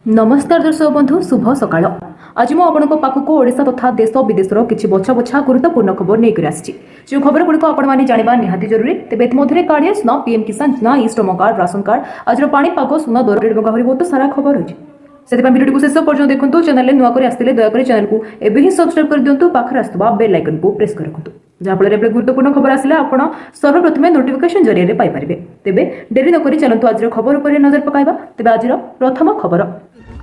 नमस्कार दर्शक बंधु शुभ सकाळ। आज मु आपनको पाखको ओडिशा तथा देश विदेशर किछि बछा बछा गुरुत्वपूर्ण खबर नेकर आछि। जो खबर गुड़िक आपण माने जानिबा निहाती जरूरी। तेबे मध्यरे कार्ड सुना पीएम किसान योजना ई श्रम कार्ड राशन कार्ड आज पानी पाग सुना दर रेट बगावरी बहुत सारा खबर अछि। सेति वीडियो को शेष पर्यंत देखंतु। चैनल नुआ करी आस्तिले दया करी चैनल को एबे ही सब्सक्राइब कर दियंतु। पाखर आस्तबा बेल आइकन को प्रेस कर रखंतु जहा फल रे गुरुत्वपूर्ण खबर आसिला आपण सर्वप्रथमे नोटिफिकेशन जरिया रे पाई परिबे। तेबे देरी न करी चलंतु आज खबर पर नजर पकाइबा। तेबे आज प्रथम खबर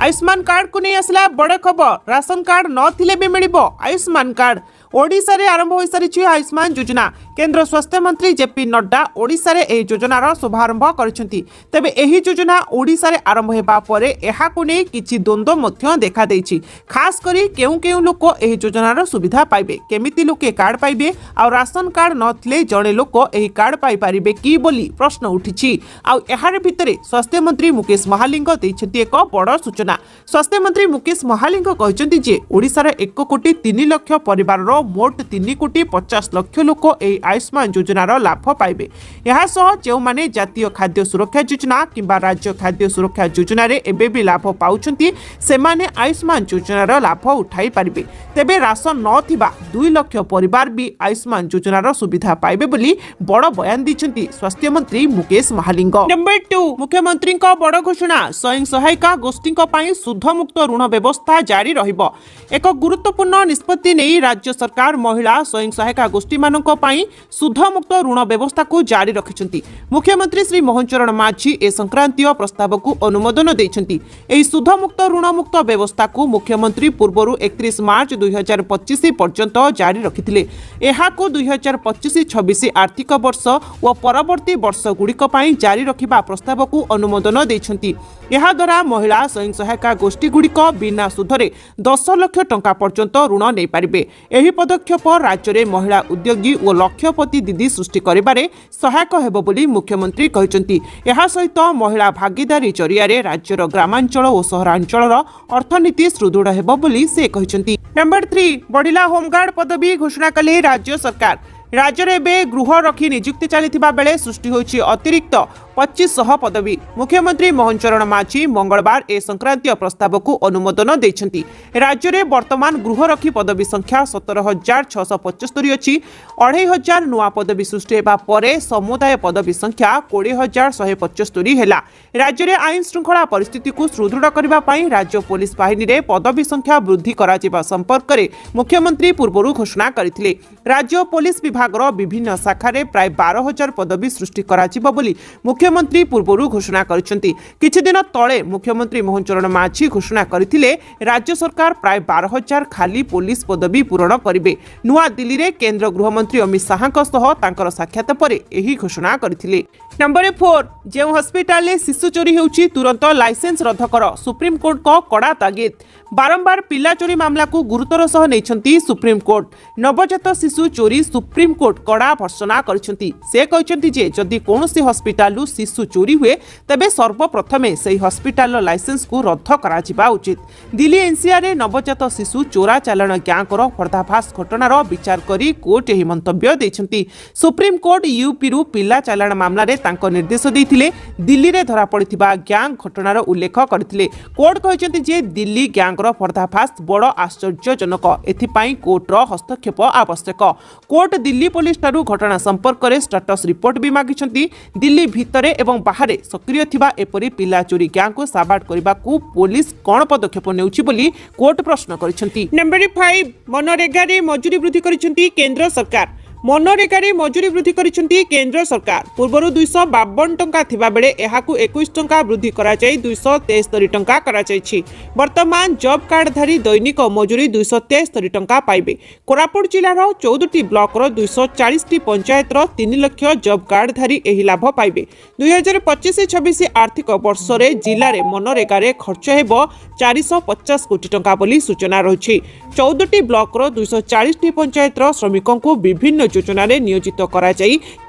आयुष्मान कार्ड को नहीं आसला बड़ खबर। राशन कार्ड नथिले भी मिलिबो आयुष्मान कार्ड। ओडिशा रे आरंभ हो सारी आयुष्मान योजना। केंद्र स्वास्थ्य मंत्री जेपी नड्डा ओडिशा रे एही योजनार शुभारंभ करिसेंती। तेबे एही योजना ओडिशा रे आरंभ हेबा परे एहाकु नै किछि द्वंद्व मध्य देखा देछि। खास करी केउ लोक एही योजनार सुविधा पाइबे, केमिति लोके कार्ड पाइबे आ राशन कार्ड नथिले जणे लोक एही कार्ड पाइ पारिबे कि बोली प्रश्न उठिछि। आ एहार भितरे स्वास्थ्य मंत्री मुकेश महालिंग दैछंती एक बड़ सूचना। स्वास्थ्य मंत्री मुकेश महालिंग कहचंती जे ओडिशा रे 1 कोटी 3 लाख परिवार मोट 3 कोटी 50 लाख लोक एही आयुष्मान योजनार लाभ पाइबे। यह सह जो माने जातीय खाद्य सुरक्षा योजना किंबा राज्य खाद्य सुरक्षा योजना रे एबे भी लाभ पाउछंती से माने आयुष्मान योजनार लाभ उठाई पारिबे। तेबे राशन न थिबा 2 लाख परिवार भी आयुष्मान योजनार सुविधा पाइबे बोली बड़ बयान दिछंती स्वास्थ्य मंत्री मुकेश महालिंग। नंबर 2 मुख्यमंत्री का बड़ घोषणा। स्वयं सहायिका गोष्ठी पई सुध मुक्त ऋण व्यवस्था जारी रहिबो। एक गुरुत्वपूर्ण निष्पत्ति नै राज्य सरकार महिला स्वयं सहायिका गोष्ठी मानक पई सुध मुक्त ऋण व्यवस्था को जारी रखिछंती। मुख्यमंत्री श्री मोहन चरण माझी ए संक्रांतीय प्रस्ताव को अनुमोदन दैछंती। एही सुध मुक्त ऋण मुक्त व्यवस्था को मुख्यमंत्री पूर्वरु 31 मार्च 2025 पर्यंत जारी रखिथिले। एहा को 2025-26 आर्थिक वर्ष व परवर्ती वर्ष गुड़िक पई जारी रखिबा प्रस्ताव को अनुमोदन दैछंती। एहा द्वारा महिला स्वयं सहायिका गोष्ठी गुड़िक बिना सुधरे 10 लाख टंका पर्यंत ऋण नै पारिबे। एही पदक्षेप राज्य रे महिला उद्योगी और लक्षपति दीदी सृष्टि करिबारे सहायक हेबो बोली मुख्यमंत्री कहिसंती। एहा सहित महिला भागीदारी जरिया राज्यर ग्रामांचल और सहरांचलर अर्थनीति सुदृढ़ हेबो बोली से कहिसंती। नंबर 3 बढ़िला होमगार्ड पदवी घोषणा कले राज्य सरकार। राज्य रे बे गृह रखी नियुक्ति चलिथिबा बेले सृष्टि होइछि अतिरिक्त 2500 पदवी। मुख्यमंत्री मोहन चरण माझी मंगलवार ए संक्रांतीय प्रस्ताव को अनुमोदन दैछंती। राज्य रे वर्तमान गृह रखी पदवी संख्या 17,675 अछि। 2,500 नुआ पदवी सृष्टि हेबा परे समुदाय पदवी संख्या 20,175 हेला। राज्य रे आईन श्रृंखला परिस्थिति को सुदृढ़ करबा पई राज्य पुलिस बाहिनी रे पदवी संख्या वृद्धि करा जिबा संपर्क रे मुख्यमंत्री पूर्वरु घोषणा करथिले। राज्य पुलिस विभागर विभिन्न शाखा रे प्राय 12,000 पदवी सृष्टि करा जिबा बोली मुख्यमंत्री पूर्वरु घोषणा करिसेंती। किछि दिन तळे मुख्यमंत्री मोहन चरण माझी घोषणा करथिले राज्य सरकार प्राय 12,000 खाली पुलिस पदवी पूरण करिवे। नुआ दिल्ली रे केंद्र गृहमंत्री अमित शाहଙ୍କ सह तांकर साक्षात परे एही घोषणा करथिले। नंबर 4 जे हॉस्पिटल ले शिशु चोरी होउची तुरंत लाइसेंस रद्द कर सुप्रीम कोर्ट को कड़ा तागिद। बारंबार पिला चोरी मामला को गुरुतर सह नैछंती सुप्रीम कोर्ट। नवजात शिशु चोरी सुप्रीम कोर्ट कड़ा भर्सना करिसेंती। से कहचंती जे जदि कोनोसी हॉस्पिटल शिशु चोरी हुए तबे सर्वप्रथमे सेही हॉस्पिटल लाइसेंस को रद्द करा जिबा उचित। दिल्ली एनसीआर रे नवजात शिशु चोरा चालाण ग्यांगर पर्दाफाश घटनार विचार करी कोर्ट एही मंतव्य दैछंती। सुप्रीम कोर्ट यूपी रु पिला चालाण मामला रे तांको निर्देश दैथिले। दिल्ली रे धरा पड़िथिबा ग्यांग घटनार उल्लेख करथिले। कोर्ट कहचंती जे दिल्ली ग्यांगर पर्दाफाश बड़ आश्चर्यजनक। एथिपाई कोर्टर हस्तक्षेप आवश्यक। कोर्ट दिल्ली पुलिस ठारू घटना संपर्क रे स्टेटस रिपोर्ट भी मागिछंती। दिल्ली भितरे एवं बाहर सक्रिय थिबा एपरी पिला चोरी ग्यांग को साबाट करबा को पुलिस कोन पदक्षेप नेउची बोली कोर्ट प्रश्न करिसेंती। नंबर 5 मनरेगा रे मजूरी वृद्धि करिसेंती केंद्र सरकार। मनरेगा रे मजूरी वृद्धि करिसेंती केंद्र सरकार। पूर्वरु 252 टंका थिबा बेले एहाकु 21 टंका वृद्धि करा जाय 273 टंका करा जायछि। वर्तमान जॉब कार्ड धारी दैनिक मजूरी 273 टंका पाइबे। कोरापुट जिल्लार 14टी ब्लॉक रो 240 टी पंचायत रो 3 लाख जॉब कार्ड धारी एही लाभ पाइबे। 2025-26 आर्थिक वर्ष रे जिल्ला रे मनरेगा रे खर्च हेबो 450 कोटी टंका बोली सूचना रहिछि। 14टी ब्लॉक रो 240 टी पंचायत रो श्रमिकों को विभिन्न योजन नियोजित करा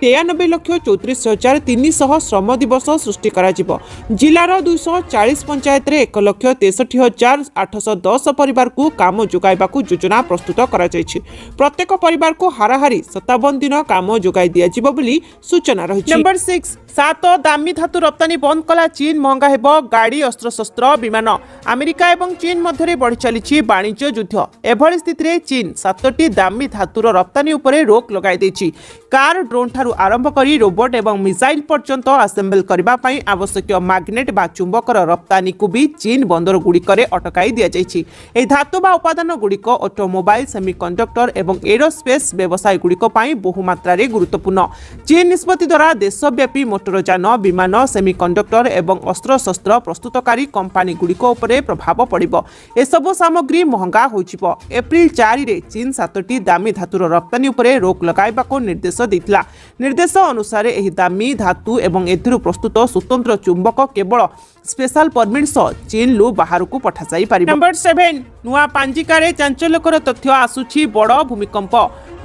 93,34,300 श्रम दिवस सृष्टि करा जिलार 240 पंचायत 1,63,810 परिवार को काम जोगाइबा योजना प्रस्तुत करा प्रत्येक परिवार को हाराहारी 57 दिन काम जोगाई दिया बोली सूचना रही। नंबर 6 7 दामी धातु रप्तानी बंद कला चीन महंगा हेबो गाड़ी अस्त्रशस्त्र विमान अमेरिका एवं चीन मध्य बढ़ी चली वाणिज्य युद्ध एभली स्थिति में चीन 7टी दामी धातुर रप्तानी उपरे रोक लगाई देछि। कार ड्रोन ठारू आरंभ करी रोबोट एवं मिसाइल पर्यंत असेंबल करबा पई आवश्यक मैग्नेट बा चुंबकर रप्तानी को भी चीन बंदर गुड़िकरे अटकाई दिया जाइछि। एही धातु बा उपादान गुड़िक ऑटोमोबाइल सेमिकंडक्टर एवं एरोस्पेस व्यवसाय गुड़िक पई बहु मात्रा रे गुरुत्वपूर्ण। चीन निष्पत्ति द्वारा देशव्यापी मोटरयान विमान सेमिकंडक्टर एवं अस्त्रशस्त्र प्रस्तुतकारी कंपानी गुड़िक उपरे प्रभाव पड़िबो। एसबु सामग्री महंगा होइछिबो। एप्रिल 4 रे चीन 7टी दामी धातुर रप्तानी उपरे रोक लगाइबाको निर्देश दैथिला। निर्देश अनुसार एही दामी धातु एवं एथिरु प्रस्तुत स्वतंत्र चुंबक केवल स्पेशल परमिट चीन लु बाहर को पठा जाई पारिबो। नंबर 7 नुआ पांजिकारे चांचल्यकर तथ्य आसुछि बड़ भूमिकंप।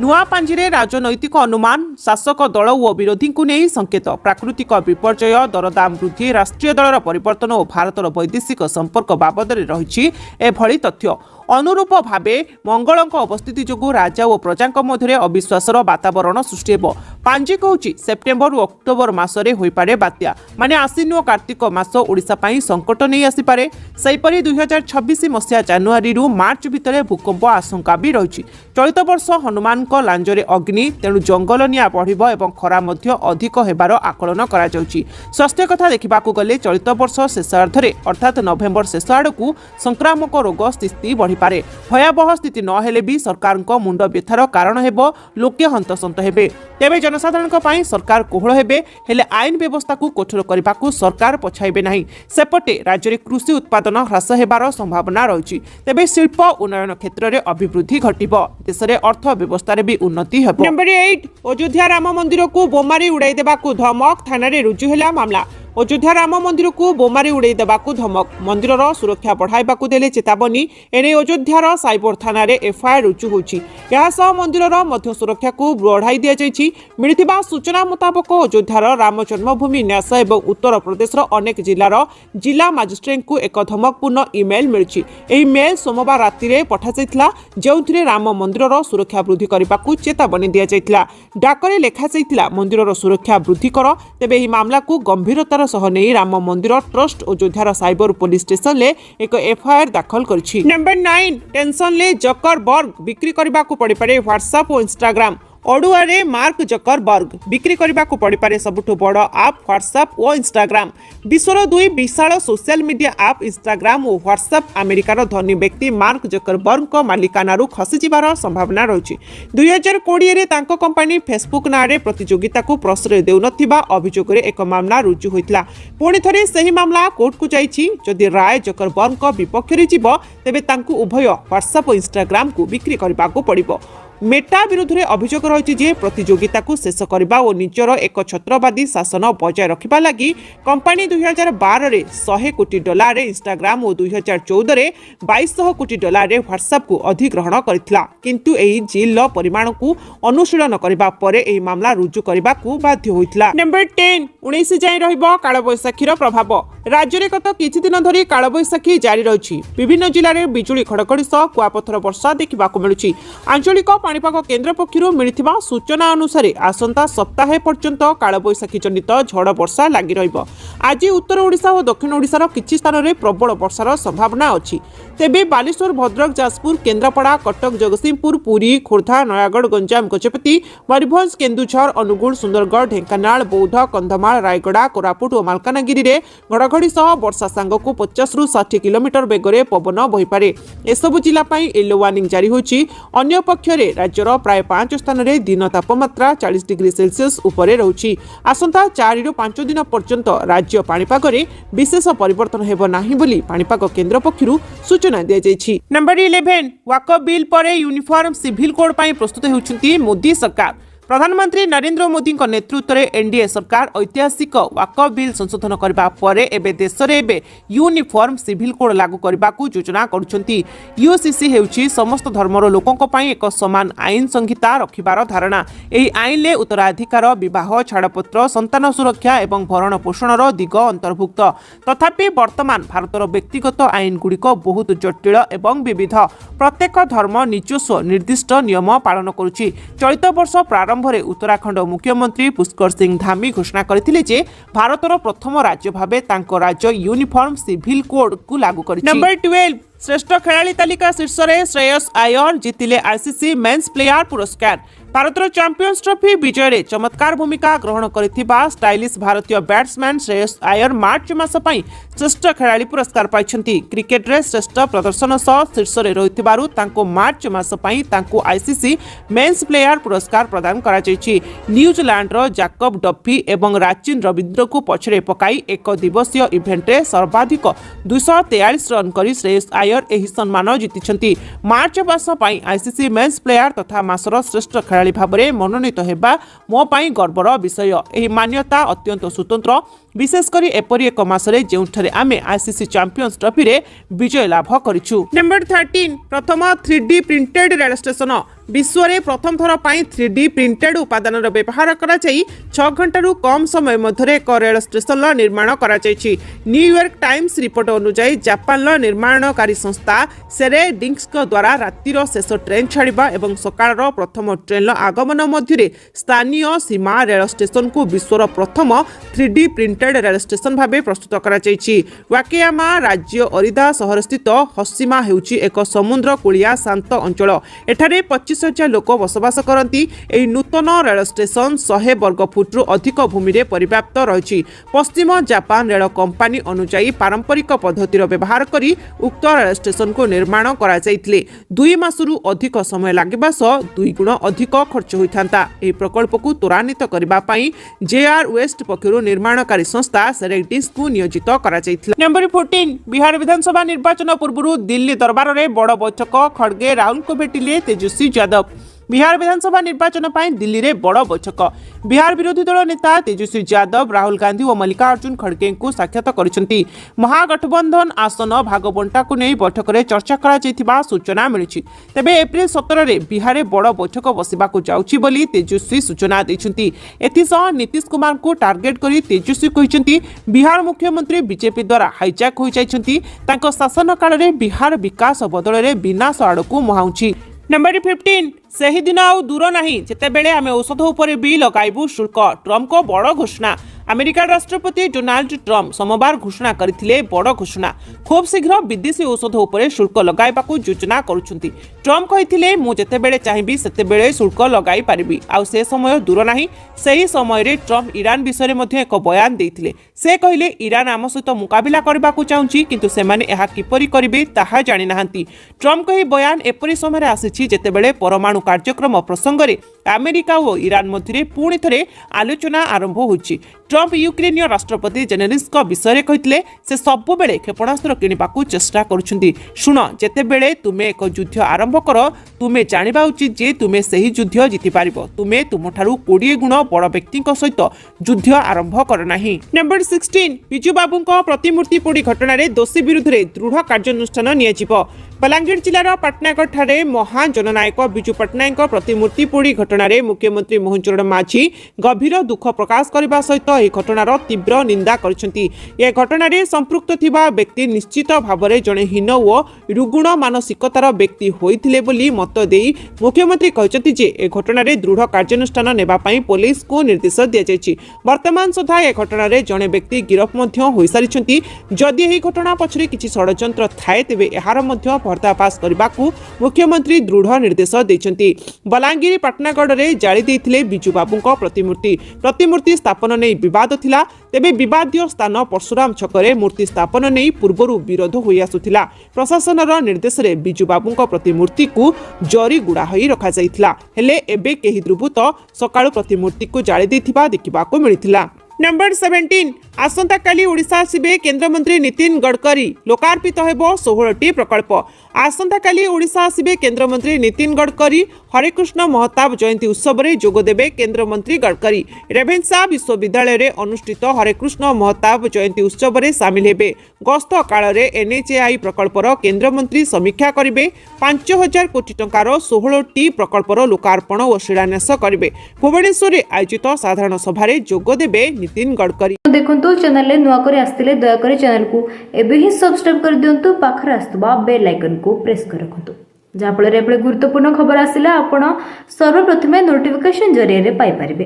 नुआ पांजिरे राजनैतिक अनुमान शासक दल और विरोधी को नहीं संकेत प्राकृतिक विपर्यय दरदाम वृद्धि राष्ट्रीय दलर परिवर्तन और भारतर वैदेशिक संपर्क बाबद रही एभली तथ्य अनुरूप भावे मंगल अवस्थिति जोगु राजा और प्रजा मध्य अविश्वासर वातावरण सृष्टि हेबो। पांजी कहूछि सेप्टेम्बर और अक्टोबर मासरे होई पारे बात्या माने आश्विन और कार्तिक मास ओडिशा पई संकट नहीं आसी पारे। सेहिपरि 2026 मसिया जानुआरी रु मार्च भितरे भूकंप आशंका भी रही। चलित वर्ष हनुमान लांजरे अग्नि तेणु जंगल निया बढ़िबो एवं खरा मध्य अधिक हेबार आकलन करा जाउछि। स्वास्थ्य कथा देखिबाकू गले चलित वर्ष शेषार्धरे अर्थात नवेम्बर शेष आड़कू संक्रामक रोग स्थिति बढ़ी पारे। भयावह स्थिति न हेले भी सरकार मुंड व्यथार कारण हेबो लोके हंतसंत हेबे। तेबे जनसाधारण सरकार कोहल हेबे हेले आईन व्यवस्था को कठोर करने सरकार पछाइबे नहीं। सेपटे राज्य में कृषि उत्पादन ह्रास हेबार संभावना रही। तेबे शिल्प उन्नयन क्षेत्र में अभिवृद्धि घटिबो देश में अर्थ व्यवस्था भी उन्नति हेबो। नंबर 8 अयोध्या राम मंदिर को बोमारी उड़ाई देबाकू धमक थाना रे रुजु हेला मामला। अयोध्या राम मंदिर को बोमारी उड़ाई देबाकू धमक मंदिर सुरक्षा बढ़ाइबाकू देले चेतावनी एने अयोध्यार साइबर थाना रे एफआईआर रुजु होछि। यह सह मंदिर मध्य सुरक्षा को बढ़ाई दिया जाइछि। मिलिथिबा सूचना मुताबक अयोध्यार राम जन्मभूमि न्यास एवं उत्तर प्रदेशर अनेक जिलार जिला मजिस्ट्रेट को एक धमकपूर्ण इमेल मिलछि। एही मेल सोमवार राति रे पठा जाइथिला जेउथिरे राम मंदिर सुरक्षा वृद्धि करबाकू चेतावनी दिया जाइथिला। डाकरे लेखा जाइथिला मंदिर सुरक्षा वृद्धि कर। तेबे एही मामला को गंभीरतार सह नहीं राम मंदिर ट्रस्ट अयोध्यार साइबर पुलिस स्टेशन ले एक एफआईआर दाखल करछि। नंबर 9 टेंशन ले जकरबर्ग बिक्री करबाकू पड़ी पारे व्हाट्सएप और इंस्टाग्राम। ओडुआरे मार्क जकरबर्ग बिक्री करबाकू पड़ी पारे सबुठु बड़ आप व्हाट्सएप और इंस्टाग्राम। विश्वर दुई विशाल सोशल मीडिया आप इंस्टाग्राम और व्हाट्सएप अमेरिकार धनी व्यक्ति मार्क जकरबर्ग को मालिकानारू खसी जिबार संभावना रही। 2020 रे तांको कंपनी फेसबुक नारे प्रतियोगिता को प्रश्रय देउनथिबा अभियोग रे एक मामला रुजु होइतला। पुणी थरे सही मामला कोर्ट को जाइछि। जदि राय जकरबर्ग को विपक्ष रे जिवो तेबे तांको उभय व्हाट्सएप और इंस्टाग्राम को बिक्री करबाकू पड़िबो। मेटा विरुद्ध रे अभियोग रही जे प्रतियोगिता को शेष करबा और निजर एक छत्रवादी शासन बजाय रखिबा लागि कंपनी 2012 रे $100 कोटी रे इंस्टाग्राम और 2014 रे $2200 कोटी रे व्हाट्सएप को अधिग्रहण करथिला। किंतु एही जेल परिमाण को अनुशीलन करबा परे एही मामला रुजु करबाकू बाध्य होइतला। नंबर 10 19 जाय रहइबो कालबैशाखीर प्रभाव। राज्य में गत किछि दिन धरी कालबैशाखी जारी रही। विभिन्न जिले में बिजुली घड़घड़ी सह कुआपथर वर्षा देखा मिलुछि। आंचलिक पाणीपाग केन्द्र पक्षर मिलिथिबा सूचना अनुसार आसंता सप्ताह पर्यंत कालबैशाखी जनित झड़ वर्षा लगी रहिबो। आज उत्तर ओडिशा और दक्षिण ओडिशार किछि स्थान में प्रबल वर्षार संभावना अछि। तेबे बालेश्वर भद्रक जाजपुर केन्द्रापड़ा कटक जगतसिंहपुर पुरी खोर्धा नयागढ़ गंजाम गजपति मयूरभंज केन्दुझर अनुगुल सुंदरगढ़ ढेंकानाल बौद्ध कंधमाल रायगड़ा कोरापुट और मालकानगिरी रे घड़घड़ी सह वर्षा सांग को 50 ରୁ 60 किलोमीटर बेगरे पवन बहिपारे। एसबु जिला येलो वार्निंग जारी होछि। अन्य पक्षरे राज्यर प्राय 5 स्थान में दिन तापमात्रा 40 डिग्री सेल्सियस उपरे रहुछि। आसंता 4 ରୁ 5 दिन पर्यंत राज्य पाणीपाग रे विशेष परिवर्तन हेबो नाही बोली पाणीपाग केन्द्र पक्षरु सूचना दिया जाइछि। नंबर 11 वाकफ बिल पर यूनिफॉर्म सिविल कोड पई प्रस्तुत हेउछंती मोदी सरकार। प्रधानमंत्री नरेंद्र मोदी नेतृत्व में एनडीए सरकार ऐतिहासिक वाकफ बिल संशोधन करबा परे एबे देश रे एबे यूनिफॉर्म सिविल कोड लागू करबा को योजना करुछंती। यूसीसी हेउची समस्त धर्मर लोकंक पई एक समान आईन संहिता रखिबार धारणा। एही आईन ले उत्तराधिकार, विवाह, छाड़पत्र, संतान सुरक्षा एवं भरण पोषणर दिग अंतर्भुक्त। तथापि वर्तमान भारतर व्यक्तिगत आईन गुड़िक बहुत जटिल एवं विविध। प्रत्येक धर्म निजस्व निर्दिष्ट नियम पालन करुछि। चलित वर्ष प्रारंभरे उत्तराखंड मुख्यमंत्री पुष्कर सिंह धामी घोषणा करथिले जे भारतर प्रथम राज्य भाबे तांको राज्य यूनिफॉर्म सिविल कोड को लागू करिछि। नंबर 12 श्रेष्ठ खेलाड़ी तालिका शीर्ष में श्रेयस आयर जीतिले आईसीसी मेन्स प्लेयर पुरस्कार। भारतर चैंपियंस ट्रॉफी विजय में चमत्कार भूमिका ग्रहण करथिबा स्टाइलिश भारतीय बैट्समैन श्रेयस आयर मार्च मास पई श्रेष्ठ खेलाड़ी पुरस्कार पाइछंती। क्रिकेट रे श्रेष्ठ प्रदर्शन सह शीर्ष रे रहिथिबारु तांको मार्च मास पई तांको आईसीसी मेन्स प्लेयर पुरस्कार प्रदान करा जायछि। न्यूजीलैंड रो जैकब डफी एवं राचिन रविंद्र को पछरे पकाई एक दिवसीय इवेंट रे सर्वाधिक 243 रन करी श्रेयस आयर एही सम्मान जीतिछंती। मार्च मास पई आईसीसी मेन्स प्लेयर तथा मासर श्रेष्ठ खेलाड़ी भाबरे मनोनीत हेबा मो पई गर्वर विषय। एही मान्यता अत्यंत स्वतंत्र, विशेष करी एपरी एक मासरे जेउठारे आमे आईसीसी चैंपियंस ट्रॉफी रे विजय लाभ करिछु। नंबर 13 प्रथम 3D प्रिंटेड रेल स्टेशन। विश्व रे प्रथम थर पाई 3D प्रिंटेड उपादान व्यवहार करा जाई 6 घंटा कम समय मध्य एक रेल स्टेशन निर्माण करा जायछि। न्यूयॉर्क टाइम्स रिपोर्ट अनुसार जापान निर्माणकारी संस्था सेरेडिंग्स द्वारा रातिर शेष ट्रेन छाड़िबा एवं सकाळर प्रथम ट्रेन आगमन मध्य स्थानीय सीमा रेल स्टेशन को विश्वर प्रथम 3D प्रिंटेड रेल स्टेशन भाबे प्रस्तुत करा जायछि। वाकेयामा राज्य ओरिदा शहर स्थित हसीमा हेउछि एक समुद्र कूलिया शांत अंचल। एठारे 25,000 लोक बसवास करती। एही नूतन रेल स्टेशन 100 वर्ग फुट अधिक भूमि रे परिव्याप्त रही। पश्चिम जापान रेल कंपनी अनुसार पारंपरिक पद्धतिर व्यवहार करी उक्त रेल स्टेशन को निर्माण करा जायतिले 2 मासरू अधिक समय लागिबा सह 2 गुण अधिक खर्च होइथांता। एही प्रकल्प को त्वरान्वित करबा पई जेआर वेस्ट पक्षरु निर्माणकारी संस्था सेरेडिंग्स को नियोजित करा जायतिला। नंबर 14 बिहार विधानसभा निर्वाचन पूर्व दिल्ली दरबार रे बड़ बैठक। खड़गे राहुल को भेटिले तेजस्वी यादव। बिहार विधानसभा निर्वाचन पर दिल्ली रे बड़ बैठक। बिहार विरोधी दल नेता तेजस्वी यादव राहुल गांधी और मल्लिकार्जुन खड़गे को साक्षात करिसेंती। महागठबंधन आसन भागबंटा को नहीं बैठक में चर्चा करा जायतिबा सूचना मिली। तेबे एप्रिल 17 रे बिहार में बड़ बैठक बसिबाकू जाउछि बोली तेजस्वी सूचना दैछंती। एथिसह नीतीश कुमार को टार्गेट करी तेजस्वी कहिसेंती बिहार मुख्यमंत्री बीजेपी द्वारा हाईजैक हो जाइछंती। तांको शासन काल रे बिहार विकास बदल रे विनाश आड़कू मुहाउछि। नंबर 15 सही दिन आउ दूर नहीं जेतेबेले आमे औषध उपरे भी लगाइबु शुल्क। ट्रम्प को बड़ घोषणा। अमेरिका राष्ट्रपति डोनाल्ड ट्रम्प सोमवार घोषणा करथिले बड़ घोषणा। खूब शीघ्र विदेशी औषध उपरे शुल्क लगाइबाकू योजना करुछंती। ट्रम्प कहिथिले मु जेतेबेले चाहिबी सेतेबेले शुल्क लगाई पारिबी। आउ से समय दूर नहीं। सही समय रे ट्रम्प ईरान विषय रे मध्ये एक बयान देथिले। से कहिले ईरान आम सहित मुकाबिला करबाकू चाहुची किंतु सेमाने एहा किपरि करिबे ताहा जानि नाहंती। ट्रम्प कहि बयान एपरि समय रे आसीछि जेतेबेले परमाणु कार्यक्रम प्रसंग रे अमेरिका और ईरान मध्य पुणी थे आलोचना आरंभ होछि। ट्रम्प यूक्रेनिय राष्ट्रपति जेनेलिन्स्क विषय कहिथिले से सबु बेले क्षेपणास्त्र किनिबाकू चेष्टा करुछंती। शुण जेतेबेले तुमे एक युद्ध आरंभ कर तुमे जानिबा उचित जे तुमे सही युद्ध जीति पारिबो। तुमे तुमठारु 20 गुण बड़ व्यक्तिक सहित युद्ध आरंभ कर नाही। नंबर 16 बिजू बाबूंको प्रतिमूर्ति पोड़ी घटना रे दोषी विरुद्ध रे दृढ़ कार्यानुष्ठान नियाजिबो। बलांगीर जिलार पाटनागढ़ ठारे महान जननायक बिजू पट्टनायक प्रतिमूर्ति पोड़ी घटना रे मुख्यमंत्री मोहन चरण माझी गभीर दुख प्रकाश करने सहित यह घटनार तीव्र निंदा करछंती। यह घटना रे संपृक्त थिबा व्यक्ति निश्चित भाव में जड़े हीन और रुगुण मानसिकतार व्यक्ति होइथिले बोली मत देई मुख्यमंत्री कहते जे ए घटना रे दृढ़ कार्यानुष्ठान नेबा पई पुलिस को निर्देश दिया जायछि। वर्तमान सुधा ए घटना रे जड़े व्यक्ति गिरफ मध्य होई सारिछंती। जदि एही घटना पछरे किछि षडयंत्र थाए तेबे एहार मध्य पर्दाफाश करबाकू मुख्यमंत्री दृढ़ निर्देश दैछंती। बलांगीर पाटनागढ़ रे जाली देइथिले बिजू बाबूंको प्रतिमूर्ति स्थापन नै विवाद थिला। तेबे विवादीय स्थान परशुराम छकरे मूर्ति स्थापन नै पूर्वरु विरोध होई आसुथिला। प्रशासनर निर्देश रे बिजू बाबूंको प्रतिमूर्ति को जरी गुड़ा होई रखा जाइथिला। हेले एबे केही द्रुबुत सकाळु प्रतिमूर्ति को जाली देथिबा देखिबाकू मिलिथिला। नंबर 17 आसंता काली ओडिशा आसिबे केंद्रमंत्री नितिन गडकरी लोकार्पित हेबो 16टी प्रकल्प। आसंता काली ओडिशा आसिबे केंद्रमंत्री नितिन गडकरी हरेकृष्ण महताब जयंती उत्सव रे जोग देबे केंद्रमंत्री गडकरी। रेभेन्सा विश्वविद्यालय रे अनुष्ठित हरेकृष्ण महताब जयंती उत्सव रे शामिल हेबे। गस्त काल रे एनएचएआई प्रकल्पर केंद्रमंत्री समीक्षा करिबे। 5000 कोटी टंकार 16टी प्रकल्पर लोकार्पण और शिलान्यास करिबे। भुवनेश्वर रे आयोजित साधारण सभा रे जोग देबे नितिन गडकरी। देखंतु चैनल ले नुआ करे आस्तिले दया करे चैनल को एबे ही सब्सक्राइब कर दियंतु पाखरे आस्तबा बेल आइकन को प्रेस कर रखंतु जहाँ फल गुरुत्वपूर्ण खबर आसिला आपण सर्वप्रथमे नोटिफिकेशन जरिया रे पाई परिबे।